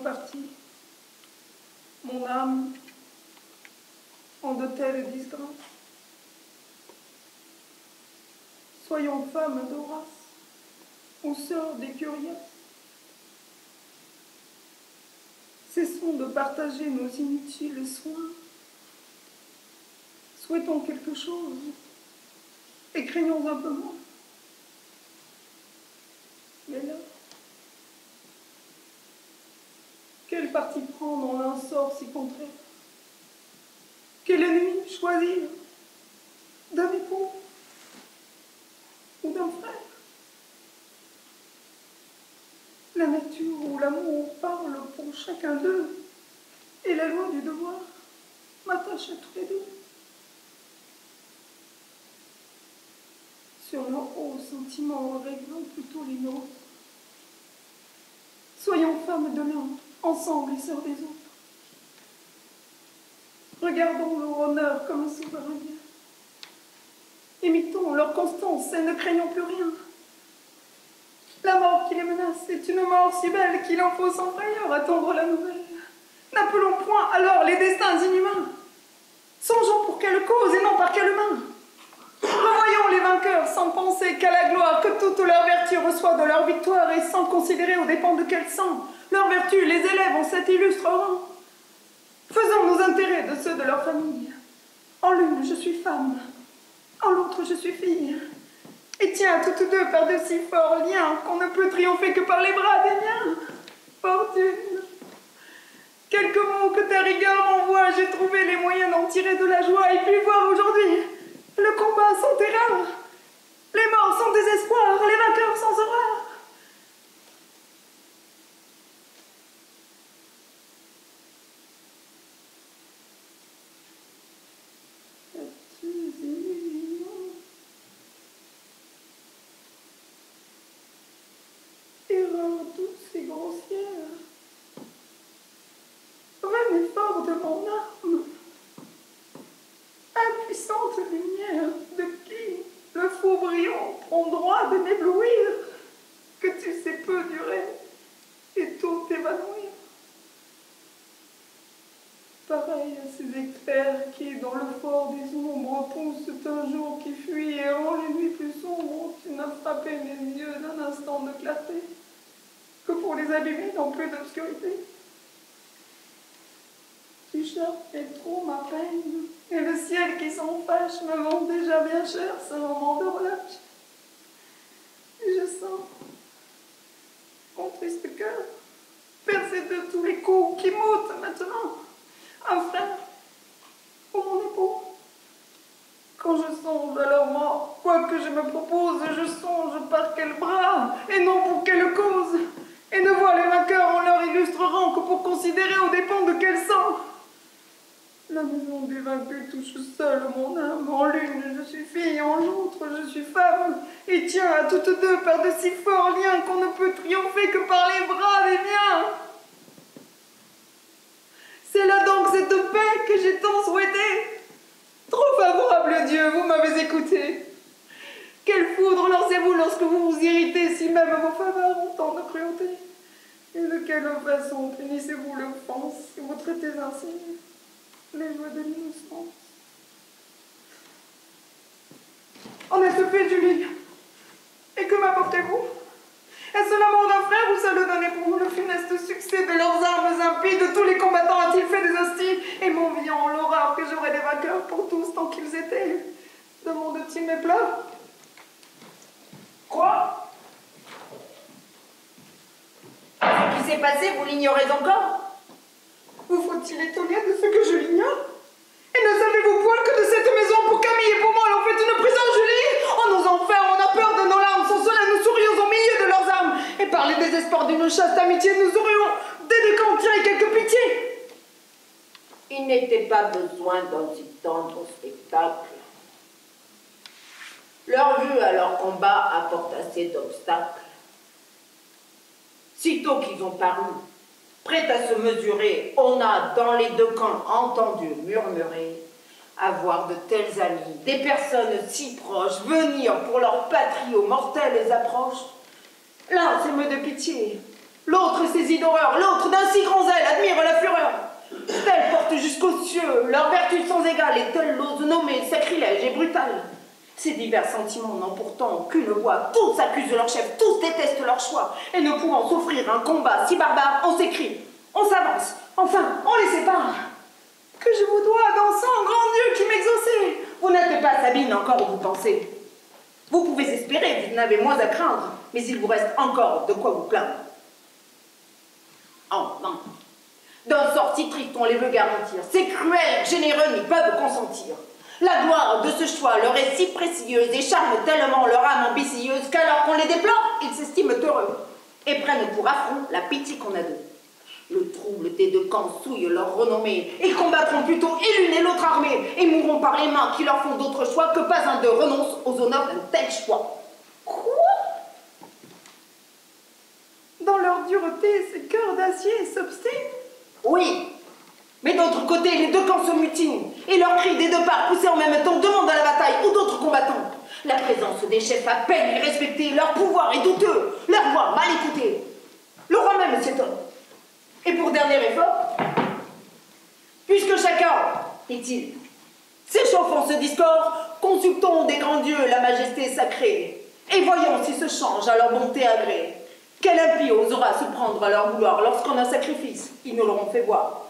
partis, mon âme, en de telles disgrâces. Soyons femmes d'Horace, ou sœurs d'Écurias. Cessons de partager nos inutiles soins. Souhaitons quelque chose et craignons un peu moins. Mais là, quel parti prendre en un sort si contraire? Quel ennemi choisir? D'un époux ou d'un frère? La nature ou l'amour parle pour chacun d'eux, et la loi du devoir m'attache à tous les deux. Sur nos hauts sentiments, réglons plutôt les nôtres. Soyons femmes de l'un, ensemble et sœurs des autres. Regardons leur honneur comme un souverain bien. Imitons leur constance et ne craignons plus rien. La mort qui les menace est une mort si belle qu'il en faut sans frayeur attendre la nouvelle. N'appelons point alors les destins inhumains. Songeons pour quelle cause et non par quelle main. Revoyons les vainqueurs sans penser qu'à la gloire que toute leur vertu reçoit de leur victoire et sans considérer aux dépens de quel sang leur vertu les élève en cet illustre rang. Faisons nos intérêts de ceux de leur famille. En l'une je suis femme, en l'autre je suis fille. Et tiens à toutes deux par de si forts liens qu'on ne peut triompher que par les bras des miens. Fortune, quelques mots que ta rigueur m'envoie, j'ai trouvé les moyens d'en tirer de la joie et puis voir aujourd'hui le combat sans terreur, les morts sans désespoir, les vainqueurs sans horreur. Erreur douce et grossière, vain effort de mon âme, impuissante lumière de qui le faux brillant prend droit de m'éblouir, que tu sais peu durer et tôt t'évanouir. Pareil à ces experts qui, dans le fort des ombres, poussent un jour qui fuit et rend les nuits plus sombres, tu n'as frappé mes yeux d'un instant de clarté que pour les abîmer dans plus d'obscurité. Tu charges trop ma peine, et le ciel qui s'en fâche me vend déjà bien cher ce moment de relâche. Et je sens mon triste cœur percé de tous les coups qui m'ôtent maintenant un frère ou mon époux. Quand je songe à leur mort, quoi que je me propose, je songe par quel bras et non pour quelle cause, et ne vois les vainqueurs en leur illustre rang que pour considérer aux dépens de quel sang. La maison des vaincus touche seule mon âme. En l'une je suis fille, en l'autre je suis femme, et tiens à toutes deux par de si forts liens qu'on ne peut triompher que par les bras des miens. C'est là donc cette paix que j'ai tant souhaitée. Trop favorable Dieu, vous m'avez écouté. Quelle foudre lancez-vous lorsque vous vous irritez si même vos faveurs ont tant de cruauté? Et de quelle façon punissez-vous l'offense si vous traitez ainsi les voix de l'innocence? En êtes fait, Julie? Et que m'apportez-vous? Est-ce la mort d'un frère ou celle d'un époux? Le funeste succès de leurs armes impies, de tous les combattants a-t-il fait des hosties? Et m'enviant l'horreur que j'aurais des vainqueurs pour tous tant qu'ils étaient? Demande-t-il mes pleurs? Quoi? Ce qui s'est passé, vous l'ignorez encore? Vous faut-il étonner de ce que je l'ignore? Et ne savez-vous point que de cette maison, pour Camille et pour moi, l'on fait une prison, Julie? En nos enfers, on a peur de nos larmes, sans cela nous sourions au milieu de leurs armes. Et par les désespoirs d'une chaste amitié, nous aurions des décans tiré quelque pitié. Il n'était pas besoin d'un si tendre spectacle. Leur vue à leur combat apporte assez d'obstacles. Sitôt qu'ils ont paru, prêts à se mesurer, on a dans les deux camps entendu murmurer à voir de tels amis, des personnes si proches, venir pour leur patrie aux mortelles approches. L'un s'émeut de pitié, L'autre est saisi d'horreur, l'autre d'un si grand zèle admire la fureur. Tels portent jusqu'aux cieux leur vertu sans égale, et tels l'osent nommer sacrilège et brutal. Ces divers sentiments n'ont pourtant qu'une voix. Tous accusent leur chef, tous détestent leur choix. Et ne pouvant s'offrir un combat si barbare, on s'écrie, on s'avance, enfin, on les sépare. Que je vous dois, dansant, grand Dieu qui m'exaucez. Vous n'êtes pas Sabine encore où vous pensez. Vous pouvez espérer, vous n'avez moins à craindre, mais il vous reste encore de quoi vous plaindre. Enfin, d'un sort si triste on les veut garantir. Ces cruels, généreux n'y peuvent consentir. La gloire de ce choix leur est si précieuse et charme tellement leur âme ambitieuse qu'alors qu'on les déplore, ils s'estiment heureux et prennent pour affront la pitié qu'on a d'eux. Le trouble des deux camps souille leur renommée. Ils combattront plutôt et l'une et l'autre armée et mourront par les mains qui leur font d'autres choix que pas un d'eux renonce aux honneurs d'un tel choix. Quoi? Dans leur dureté, ces cœurs d'acier s'obstinent? Oui, mais d'autre côté, les deux camps se mutinent et leurs cris des deux parts poussés en même temps demandent à la bataille ou d'autres combattants. La présence des chefs à peine est respectée, leur pouvoir est douteux, leur voix mal écoutée. Le roi même s'étonne. Et pour dernier effort, puisque chacun, dit-il, s'échauffant ce discord, consultons des grands dieux la majesté sacrée, et voyons si se change à leur bonté agrée. Quel impie osera se prendre à leur vouloir lorsqu'en un sacrifice, ils nous l'auront fait voir.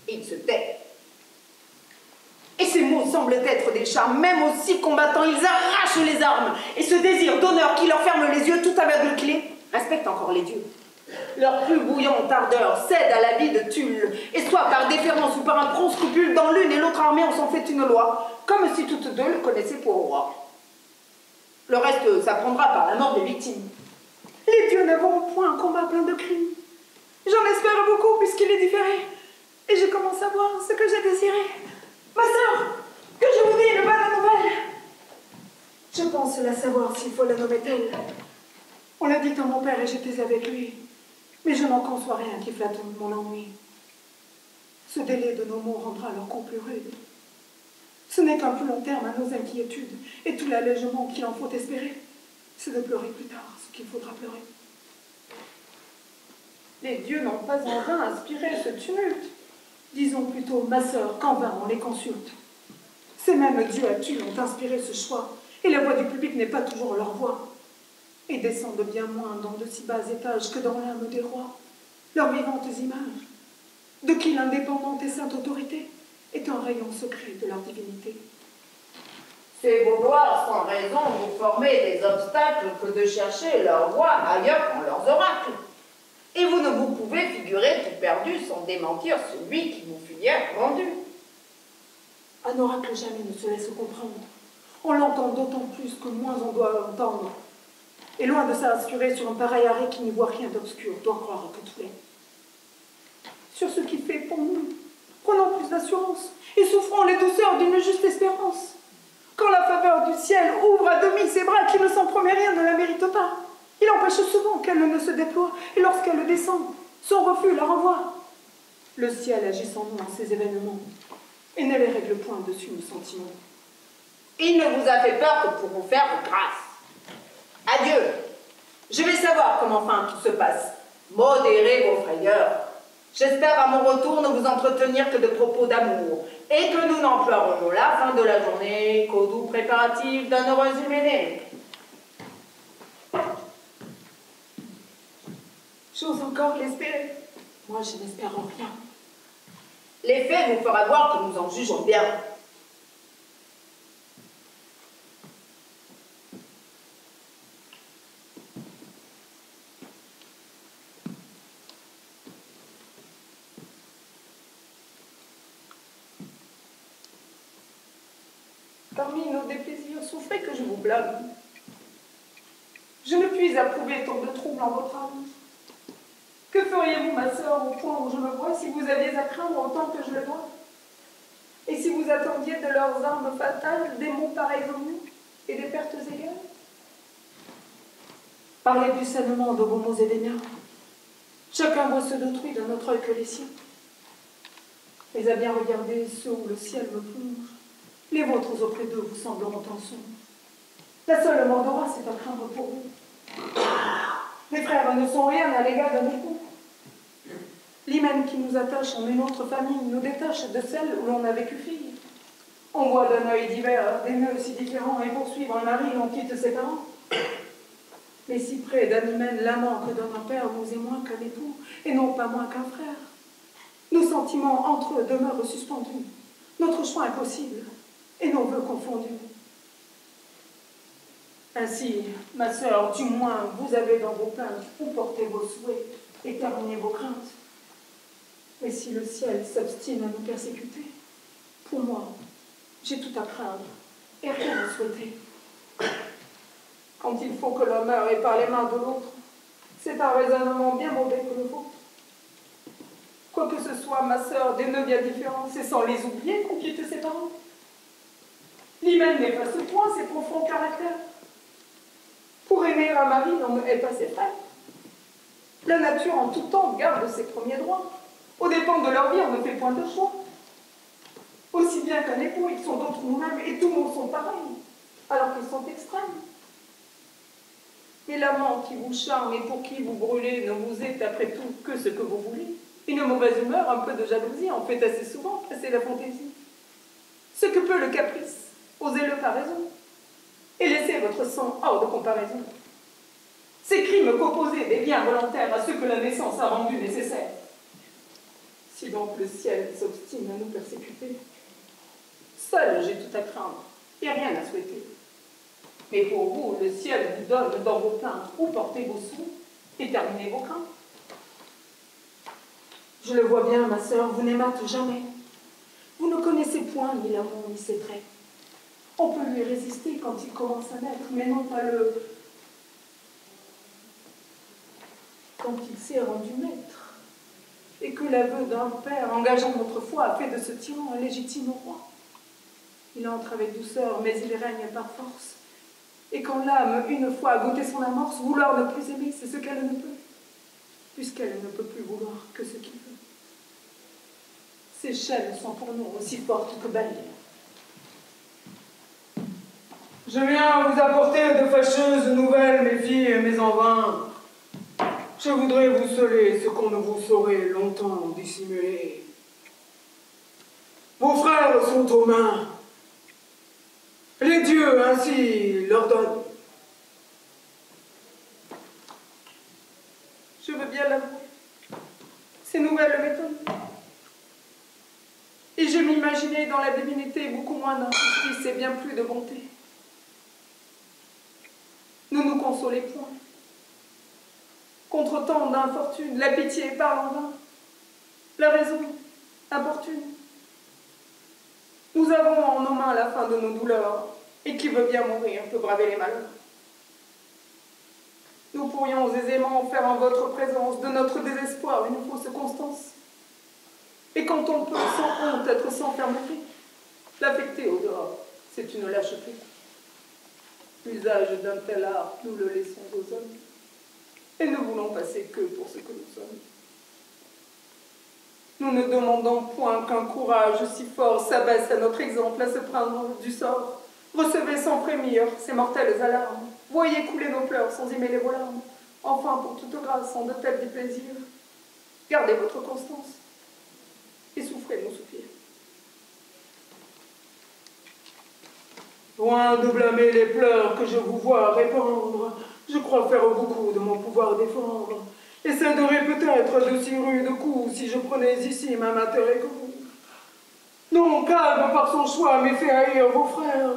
Et il se tait. Et ces mots semblent être des charmes, même aussi combattants, ils arrachent les armes, et ce désir d'honneur qui leur ferme les yeux, tout aveugle qu'il est, respecte encore les dieux. Leur plus bouillante ardeur cède à la vie de Tulle, et soit par déférence ou par un prompt scrupule, dans l'une et l'autre armée on s'en fait une loi, comme si toutes deux le connaissaient pour roi. Le reste s'apprendra par la mort des victimes. Les dieux n'auront point un combat plein de crimes. J'en espère beaucoup puisqu'il est différé, et je commence à voir ce que j'ai désiré. Ma sœur, que je vous dis une bonne nouvelle. Je pense la savoir s'il faut la nommer telle. On l'a dit à mon père et j'étais avec lui, mais je n'en conçois rien qui flatte mon ennui. Ce délai de nos mots rendra leur coup plus rude. Ce n'est qu'un plus long terme à nos inquiétudes, et tout l'allègement qu'il en faut espérer, c'est de pleurer plus tard ce qu'il faudra pleurer. Les dieux n'ont pas en vain inspiré ce tumulte. Disons plutôt, ma sœur, qu'en vain on les consulte. Ces mêmes dieux à Tulle ont inspiré ce choix, et la voix du public n'est pas toujours leur voix, et descendent bien moins dans de si bas étages que dans l'âme des rois, leurs vivantes images, de qui l'indépendante et sainte autorité est un rayon secret de leur divinité. C'est vouloir sans raison vous former des obstacles que de chercher leur voie ailleurs qu'en leurs oracles. Et vous ne vous pouvez figurer tout perdu sans démentir celui qui vous fut hier rendu. Un oracle jamais ne se laisse comprendre. On l'entend d'autant plus que moins on doit l'entendre. Et loin de s'inspirer sur un pareil arrêt qui n'y voit rien d'obscur, doit croire que tout est. Sur ce qui fait pour nous, prenons plus d'assurance et souffrons les douceurs d'une juste espérance. Quand la faveur du ciel ouvre à demi ses bras qui ne s'en promet rien ne la mérite pas, il empêche souvent qu'elle ne se déploie, et lorsqu'elle descend, son refus la renvoie. Le ciel agit sans nous en ces événements, et ne les règle point dessus nos sentiments. Il ne vous a fait peur que pour vous faire grâce. Adieu. Je vais savoir comment enfin tout se passe. Modérez vos frayeurs. J'espère à mon retour ne vous entretenir que de propos d'amour, et que nous n'emploierons la fin de la journée qu'aux doux préparatifs d'un heureux hyménée. J'ose encore l'espérer. Moi, je n'espère rien. Les faits vous fera voir que nous en jugeons bien. Parmi nos déplaisirs, souffrez que je vous blâme. Je ne puis approuver tant de troubles en votre âme. Que feriez-vous, ma sœur, au point où je me vois, si vous aviez à craindre autant que je le dois? Et si vous attendiez de leurs armes fatales des maux pareils aux miens et des pertes égales? Parlez plus sainement de vos maux et des miens. Chacun voit ceux d'autrui d'un autre œil que les siens. Mais à bien regarder ceux où le ciel me plonge, les vôtres auprès d'eux vous sembleront en songe. La seule mort d'aura, c'est à craindre pour vous. Mes frères ne sont rien à l'égard d'un époux. L'hymen qui nous attache en une autre famille nous détache de celle où l'on a vécu fille. On voit d'un œil divers des nœuds si différents et poursuivre un mari, on quitte ses parents. Mais si près d'un hymen, l'amant que donne un père nous est moins qu'un époux, et non pas moins qu'un frère. Nos sentiments entre eux demeurent suspendus, notre choix impossible, et nos vœux confondus. Ainsi, ma sœur, du moins, vous avez dans vos plaintes où porter vos souhaits et terminer vos craintes. Mais si le ciel s'obstine à nous persécuter, pour moi, j'ai tout à craindre et rien à souhaiter. Quand il faut que l'homme meure et par les mains de l'autre, c'est un raisonnement bien mauvais que le vôtre. Quoi que ce soit, ma sœur, des nœuds bien différents, c'est sans les oublier qu'on quitte ses parents. L'hymen n'efface point ses profonds caractères. Pour aimer un mari, on ne hait pas ses frères. La nature en tout temps garde ses premiers droits. Aux dépens de leur vie, on ne fait point de choix. Aussi bien qu'un époux, ils sont d'autres nous-mêmes, et tous nous sont pareils, alors qu'ils sont extrêmes. Mais l'amant qui vous charme et pour qui vous brûlez ne vous est après tout que ce que vous voulez. Une mauvaise humeur, un peu de jalousie en fait assez souvent casser la fantaisie. Ce que peut le caprice, osez-le par raison, et laissez votre sang hors de comparaison. Ces crimes qu'opposer des biens volontaires à ceux que la naissance a rendus nécessaires. Si donc le ciel s'obstine à nous persécuter, seul j'ai tout à craindre et rien à souhaiter. Mais pour vous, le ciel vous donne dans vos plaintes où portez vos sous et terminez vos craintes. Je le vois bien, ma sœur, vous n'aimâtes jamais. Vous ne connaissez point ni l'amour ni ses traits. On peut lui résister quand il commence à naître, mais non pas quand il s'est rendu maître, et que l'aveu d'un père engageant notre foi a fait de ce tyran un légitime roi. Il entre avec douceur, mais il règne par force. Et quand l'âme, une fois a goûté son amorce, vouloir ne plus aimer, c'est ce qu'elle ne peut, puisqu'elle ne peut plus vouloir que ce qu'il veut. Ces chaînes sont pour nous aussi fortes que belles. Je viens vous apporter de fâcheuses nouvelles, mes filles, mais en vain. Je voudrais vous soler ce qu'on ne vous saurait longtemps dissimuler. Vos frères sont aux mains. Les dieux ainsi l'ordonnent. Je veux bien l'avouer. Ces nouvelles m'étonnent. Et je m'imaginais dans la divinité beaucoup moins d'injustice et bien plus de bonté. Ne nous consolez point. Contre tant d'infortune, la pitié parle en vain. La raison importune. Nous avons en nos mains la fin de nos douleurs, et qui veut bien mourir peut braver les malheurs. Nous pourrions aisément faire en votre présence de notre désespoir une fausse constance. Et quand on peut sans honte être sans fermeté, l'affecter au dehors, c'est une lâcheté. L'usage d'un tel art, nous le laissons aux hommes, et ne voulons passer que pour ce que nous sommes. Nous ne demandons point qu'un courage si fort s'abaisse à notre exemple à se prendre du sort. Recevez sans frémir ces mortelles alarmes. Voyez couler nos pleurs sans y mêler vos larmes. Enfin, pour toute grâce, en de tels déplaisirs, gardez votre constance et souffrez nos soupirs. Loin de blâmer les pleurs que je vous vois répandre, je crois faire beaucoup de mon pouvoir défendre, et céderais peut-être de si rudes coups si je prenais ici ma mater et que vous. Non, calme par son choix m'ait fait haïr vos frères.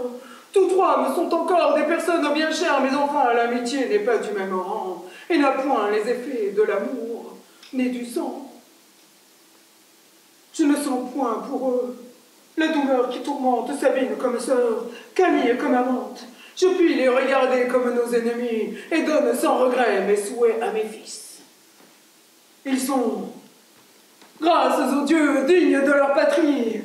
Tous trois me sont encore des personnes bien chères, mais enfin l'amitié n'est pas du même rang, et n'a point les effets de l'amour, ni du sang. Je ne sens point pour eux la douleur qui tourmente Sabine comme sœur, Camille comme amante. Je puis les regarder comme nos ennemis et donne sans regret mes souhaits à mes fils. Ils sont, grâce aux dieux, dignes de leur patrie.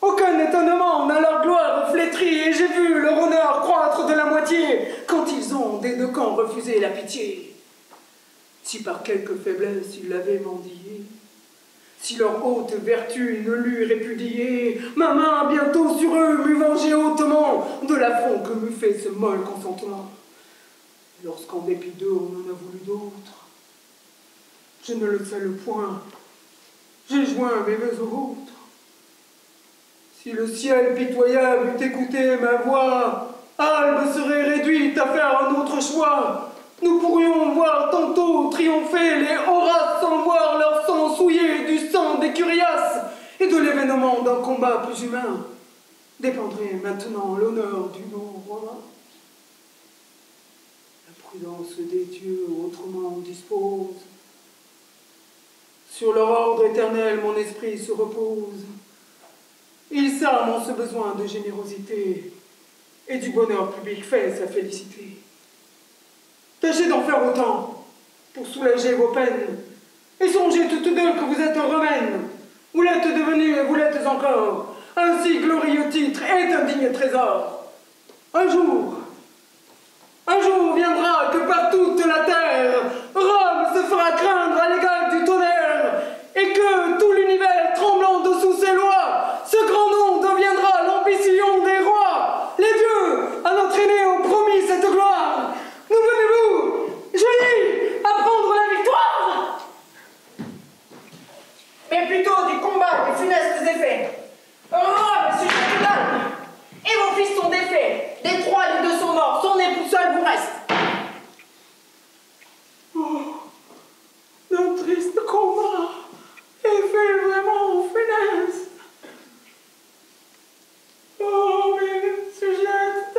Aucun étonnement n'a leur gloire flétrie, et j'ai vu leur honneur croître de la moitié quand ils ont des deux camps refusé la pitié. Si par quelque faiblesse ils l'avaient mendié, si leur haute vertu ne l'eût répudiée, ma main bientôt sur eux m'eût vengé hautement de l'affront que m'eût fait ce molle consentement. lorsqu'en dépit d'eux, on en a voulu d'autres. Je ne le sais le point. J'ai joint mes voeux aux vôtres. Si le ciel pitoyable eût écouté ma voix, Albe serait réduite à faire un autre choix. Nous pourrions voir tantôt triompher les Horaces sans voir leur sang souillé du sang des Curiaces, et de l'événement d'un combat plus humain dépendrait maintenant l'honneur du nom romain. La prudence des dieux autrement dispose. Sur leur ordre éternel, mon esprit se repose. Il sème en ce besoin de générosité, et du bonheur public fait sa félicité. Tâchez d'en faire autant, pour soulager vos peines, et songez toutes deux que vous êtes romaines. Vous l'êtes devenue et vous l'êtes encore, un si glorieux titre est un digne trésor. Un jour viendra que par toute la terre, Rome se fera craindre à l'égal du tonnerre, et que tout l'univers tremblant dessous ses lois, ce grand nom deviendra l'ambition des rois. Les dieux, à notre aîné, ont promis cette gloire. Nous venez-vous, Julie, à prendre la victoire? Mais plutôt du combat, des funestes effets. Rome, sujet de l'âme, et vos fils sont défaits. Des trois, les deux sont morts, son époux seul vous reste. Oh, un triste combat, et fait vraiment funeste. Oh, mais sujette,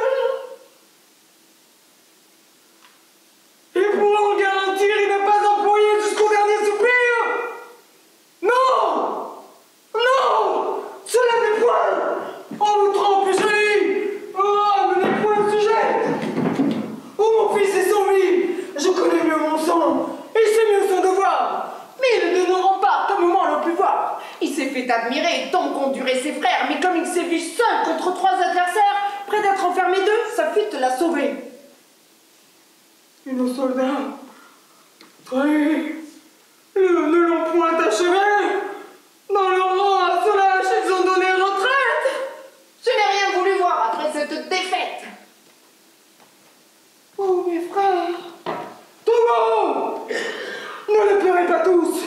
et pour en garantir et ne pas employer jusqu'au dernier soupir? Non! Non! Cela n'est point! On vous trompe, Julie! Oh, mais n'est point sujet! Oh, mon fils est sans vie! Je connais mieux mon sang, et c'est mieux son devoir! Mais il ne nous rempart au moment le plus voir. Il s'est fait admirer tant qu'ont duré ses frères, mais comme il s'est vu seul contre trois adversaires, près d'être enfermé d'eux, sa fuite l'a sauvé. Et nos soldats, trahis, ne l'ont point achevé. Dans leur rang à se lâche, ils ont donné retraite. Je n'ai rien voulu voir après cette défaite. Oh, mes frères, Tourment, ne les pleurez pas tous.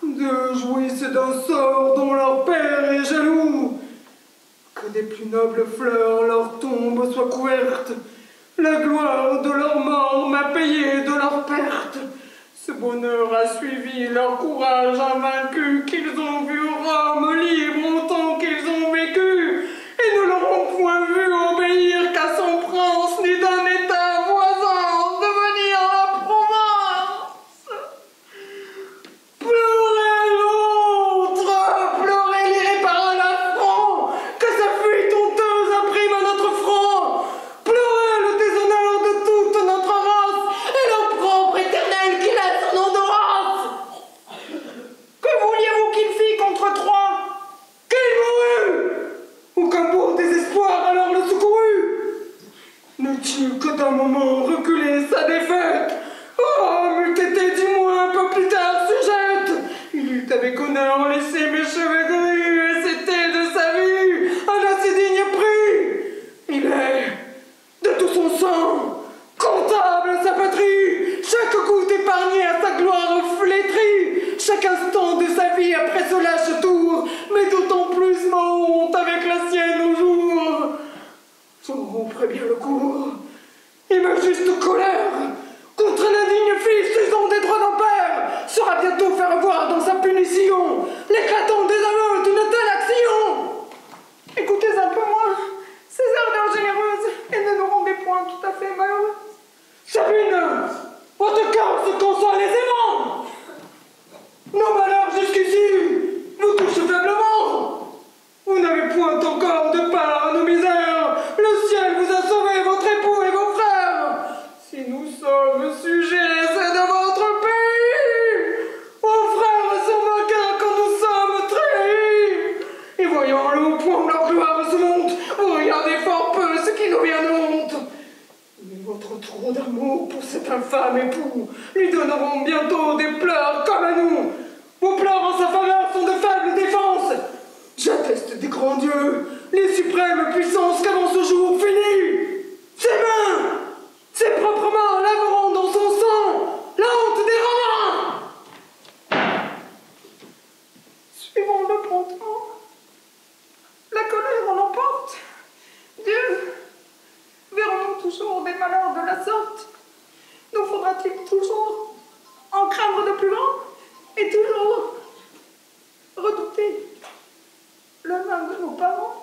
De jouissent d'un sort dont leur père est jaloux. Que des plus nobles fleurs leur tombes soient couvertes. La gloire de leur mort m'a payé de leur perte. Ce bonheur a suivi leur courage invaincu, qu'ils ont vu Rome libre autant qu'ils ont vécu, et ne l'auront point vu obéir qu'à son prince, ni d'un état voisin devenir la province. Pleurez l'autre, pleurez l'irréparable affront, que sa fuite honteuse imprime à notre front. Pleurez le déshonneur de toute notre race, et l'opprobre éternel qui laisse son nom de race. Que vouliez-vous qu'il fît contre Troie? Qu'il mourut, ou qu'un beau désespoir alors le secourut. N'eût-il que d'un moment reculé sa défaite? Oh, m'eût été du moins un peu plus tard sujette. Il eût avec honneur laissé mes cheveux gris, et c'était de sa vie un assez digne prix. Il est, de tout son sang, comptable à sa patrie, chaque goutte épargnée à sa gloire flétrie, chaque instant de sa vie après ce lâche tour, mais d'autant plus ma honte avec la sienne au jour. J'en romprai bien le cours, et ma juste colère contre l'indigne fils usant des droits d'un père sera bientôt faire voir dans sa punition l'éclatant désaveu d'une telle action. Écoutez un peu moins ces ardeurs généreuses et ne nous rendez point tout à fait malheureux. Sabine, votre cœur se console aisément. Nos malheurs jusqu'ici vous touchent faiblement. Vous n'avez point encore de part à nos misères. Le ciel vous a sauvé, votre époux et vos frères. Si nous sommes sujets, c'est de votre pays. Vos frères se moquent quand nous sommes trahis. Et voyant le point où leur gloire se monte, vous regardez fort peu ce qui nous vient de honte. Mais votre trop d'amour pour cet infâme époux lui donneront bientôt des pleurs comme à nous. Vos pleurs en sa faveur sont de faibles défenses. J'atteste des grands dieux, les suprêmes puissances qu'avant ce jour finit. Ses mains, ses propres mains la sorte, nous faudra-t-il toujours en craindre de plus grand et toujours redouter le mal de nos parents?